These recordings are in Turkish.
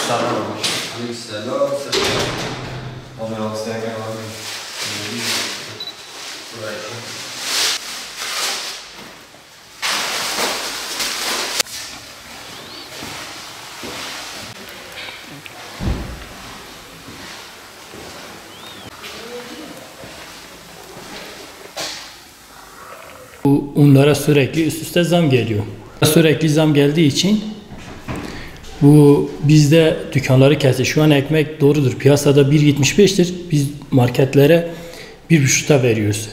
Selam. Aleykümselam. Abi hastaya gel abi. Onlara sürekli üst üste zam geliyor. Sürekli zam geldiği için bu bizde dükkanları kesti. Şu an ekmek doğrudur. Piyasada 1.75'tir. Biz marketlere 1.5'ta veriyoruz.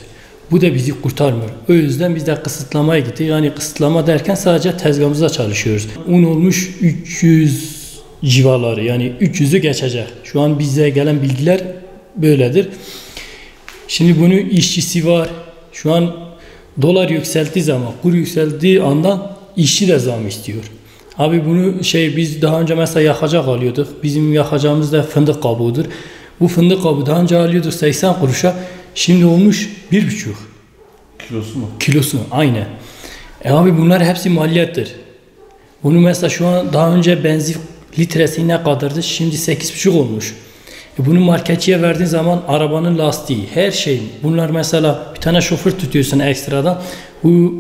Bu da bizi kurtarmıyor. O yüzden biz de kısıtlamaya gittik. Yani kısıtlama derken sadece tezgahımızda çalışıyoruz. Un olmuş 300 civarları, yani 300'ü geçecek. Şu an bize gelen bilgiler böyledir. Şimdi bunun işçisi var. Şu an dolar yükseldiği zaman, kur yükseldiği anda işçi de zam istiyor. Abi bunu biz daha önce mesela yakacak alıyorduk. Bizim yakacağımız da fındık kabuğudur. Bu fındık kabuğu daha önce alıyorduk 80 kuruşa. Şimdi olmuş 1,5. Kilosu mu? Kilosu aynen. Abi bunlar hepsi maliyettir. Bunu mesela şu an daha önce benzin litresi ne kadardı? Şimdi 8,5 olmuş. Bunu marketçiye verdiğin zaman arabanın lastiği, her şey. Bunlar mesela bir tane şoför tutuyorsun ekstradan. Bu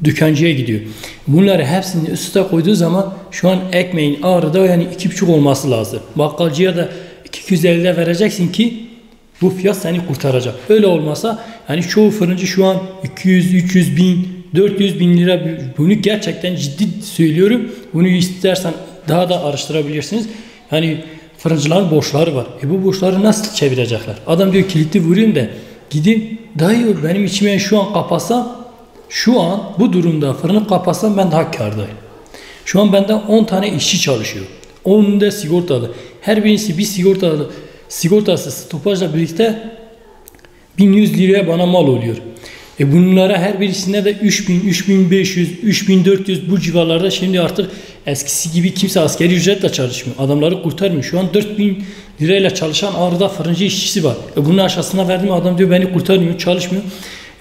dükkancıya gidiyor. Bunları hepsini üst üste koyduğu zaman şu an ekmeğin ağrıda yani 2,5 olması lazım. Bakkalcıya da 250'de vereceksin ki bu fiyat seni kurtaracak. Öyle olmasa yani çoğu fırıncı şu an 200, 300 bin, 400 bin lira. Bunu gerçekten ciddi söylüyorum. Bunu istersen daha da araştırabilirsiniz. Yani fırıncıların borçları var. Bu borçları nasıl çevirecekler? Adam diyor kilitli vurayım da gideyim dayı benim içime şu an kapatsam, şu an bu durumda fırını kapatsam ben daha kârdayım. Şu an benden 10 tane işçi çalışıyor. 10 da sigortalı. Her birisi bir sigortası stopajla birlikte 1100 liraya bana mal oluyor. Bunlara her birisinde de 3000, 3500, 3400 bu civarlarda. Şimdi artık eskisi gibi kimse askeri ücretle çalışmıyor. Adamları kurtarmıyor. Şu an 4000 lirayla çalışan Ağrı'da fırıncı işçisi var. Bunun aşağısına verdiğim adam diyor beni kurtarmıyor, çalışmıyor.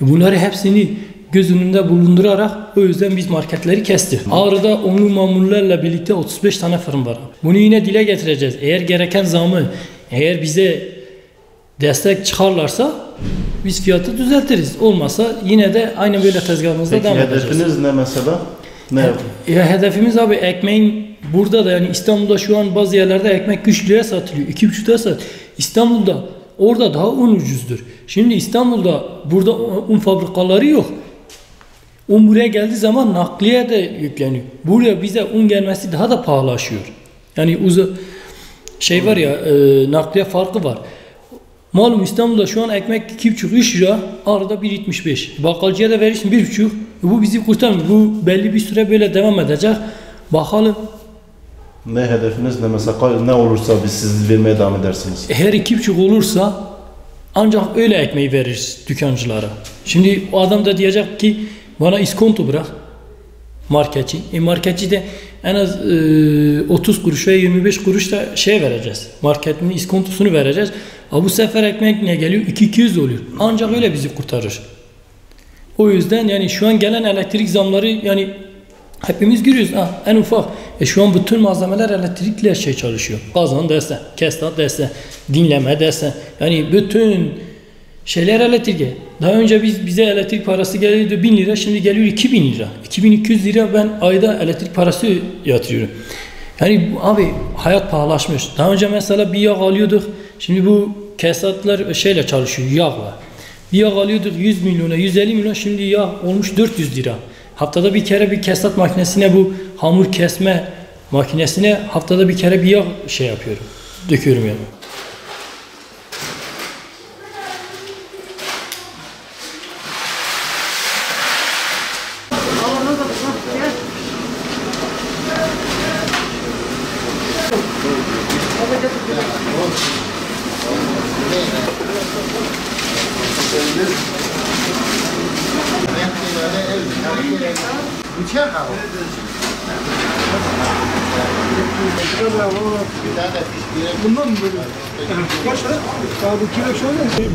Bunları hepsini göz önünde bulundurarak o yüzden biz marketleri kestik. Ağrı'da onlu mamullerle birlikte 35 tane fırın var. Bunu yine dile getireceğiz. Eğer gereken zamı, eğer bize destek çıkarlarsa biz fiyatı düzeltiriz. Olmasa yine de aynı böyle tezgahımızda devam edeceğiz. Peki hedefiniz ne mesela? Ne yapın? Hedefimiz abi ekmeğin burada da yani İstanbul'da şu an bazı yerlerde ekmek 3 liraya satılıyor. 2,5 liraya satılıyor. İstanbul'da orada daha un ucuzdur. Şimdi İstanbul'da burada un fabrikaları yok. Un buraya geldiği zaman nakliye de yükleniyor. Buraya bize un gelmesi daha da pahalaşıyor. Yani var ya nakliye farkı var. Malum İstanbul'da şu an ekmek 2,5-3 lira, Ağrı'da 1,75. Bakkalcıya da verirsin 1,5. Bu bizi kurtarmıyor. Bu belli bir süre böyle devam edecek. Bakalım. Ne hedefiniz ne mesela ne olursa biz siz vermeye devam edersiniz. Her 2,5 olursa ancak öyle ekmeği veririz dükkancılara. Şimdi o adam da diyecek ki bana iskonto bırak marketçi. Marketçi de en az 30 kuruş ve 25 kuruş da vereceğiz. Marketin iskontosunu vereceğiz. Bu sefer ekmek ne geliyor? 200 oluyor. Ancak öyle bizi kurtarır. O yüzden yani şu an gelen elektrik zamları yani hepimiz görüyoruz. En ufak. Şu an bütün malzemeler elektrikle çalışıyor. Kazan desen, kestat desen, dinleme desen. Yani bütün şeyler elektrikle. Daha önce bize elektrik parası geliyordu 1000 lira. Şimdi geliyor 2000 lira. 2200 lira ben ayda elektrik parası yatırıyorum. Yani abi hayat pahalaşmış. Daha önce mesela bir yağ alıyorduk. Şimdi bu kesatlar çalışıyor yağla. Bir yağ alıyorduk 100 milyona 150 milyon. Şimdi yağ olmuş 400 lira. Haftada bir kere bir kesat makinesine bu hamur kesme makinesine haftada bir kere bir yağ yapıyorum. Döküyorum yani.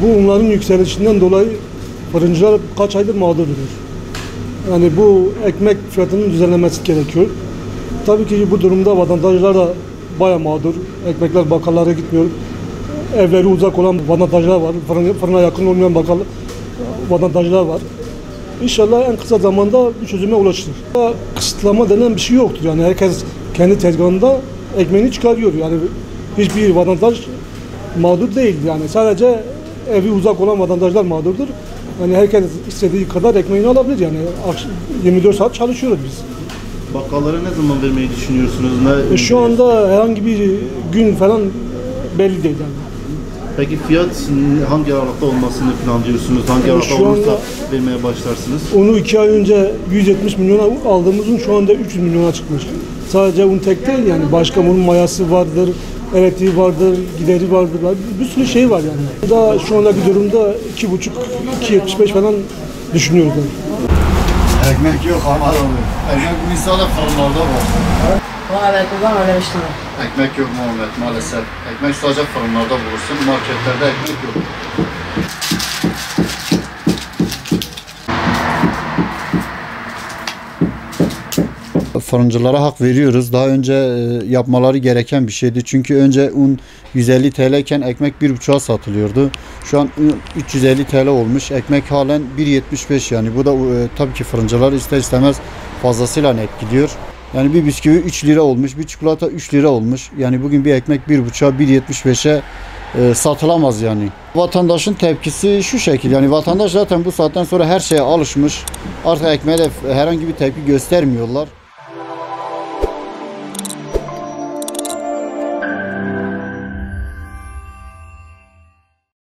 Bu unların yükselişinden dolayı fırıncılar kaç aydır mağdurdur. Yani bu ekmek fiyatının düzenlenmesi gerekiyor. Tabii ki bu durumda vatandaşlar da bayağı mağdur. Ekmekler bakkallara gitmiyor. Evleri uzak olan vatandaşlar var. Fırına yakın olmayan vatandaşlar var. İnşallah en kısa zamanda bir çözüme ulaşılır. Kısıtlama denen bir şey yoktur. Yani herkes kendi tezgahında ekmeğini çıkarıyor. Yani hiçbir vatandaş mağdur değil. Yani sadece evi uzak olan vatandaşlar mağdurdur. Yani herkes istediği kadar ekmeğini alabilir. Yani 24 saat çalışıyoruz biz. Bakkallara ne zaman vermeyi düşünüyorsunuz? Şu anda herhangi bir gün falan belli değil yani. Peki fiyat hangi aralıkta olmasını planlıyorsunuz? Hangi aralıkta şu olursa anda- vermeye başlarsınız? Onu 2 ay önce 170 milyona aldığımızın şu anda 300 milyona çıkmış. Sadece un tek değil yani. Başka bunun mayası vardır, elektriği vardır, gideri vardır. Bir sürü şey var yani. Da şu anda bir durumda 2,5-2,75 falan düşünüyoruz yani. Ekmek yok ama ekmek misal fırınlarda var. Evet, buradan öyle bir şey. Ekmek yok Muhammed maalesef. Ekmek sadece fırınlarda bulursun. Marketlerde ekmek yok. Fırıncılara hak veriyoruz. Daha önce yapmaları gereken bir şeydi. Çünkü önce un 150 TL iken ekmek 1,5'a satılıyordu. Şu an 350 TL olmuş. Ekmek halen 1,75 yani. Bu da tabii ki fırıncılar ister istemez fazlasıyla net gidiyor. Yani bir bisküvi 3 lira olmuş, bir çikolata 3 lira olmuş. Yani bugün bir ekmek 1,5'a 1,75'e satılamaz yani. Vatandaşın tepkisi şu şekil, yani vatandaş zaten bu saatten sonra her şeye alışmış. Artık ekmeğe de herhangi bir tepki göstermiyorlar.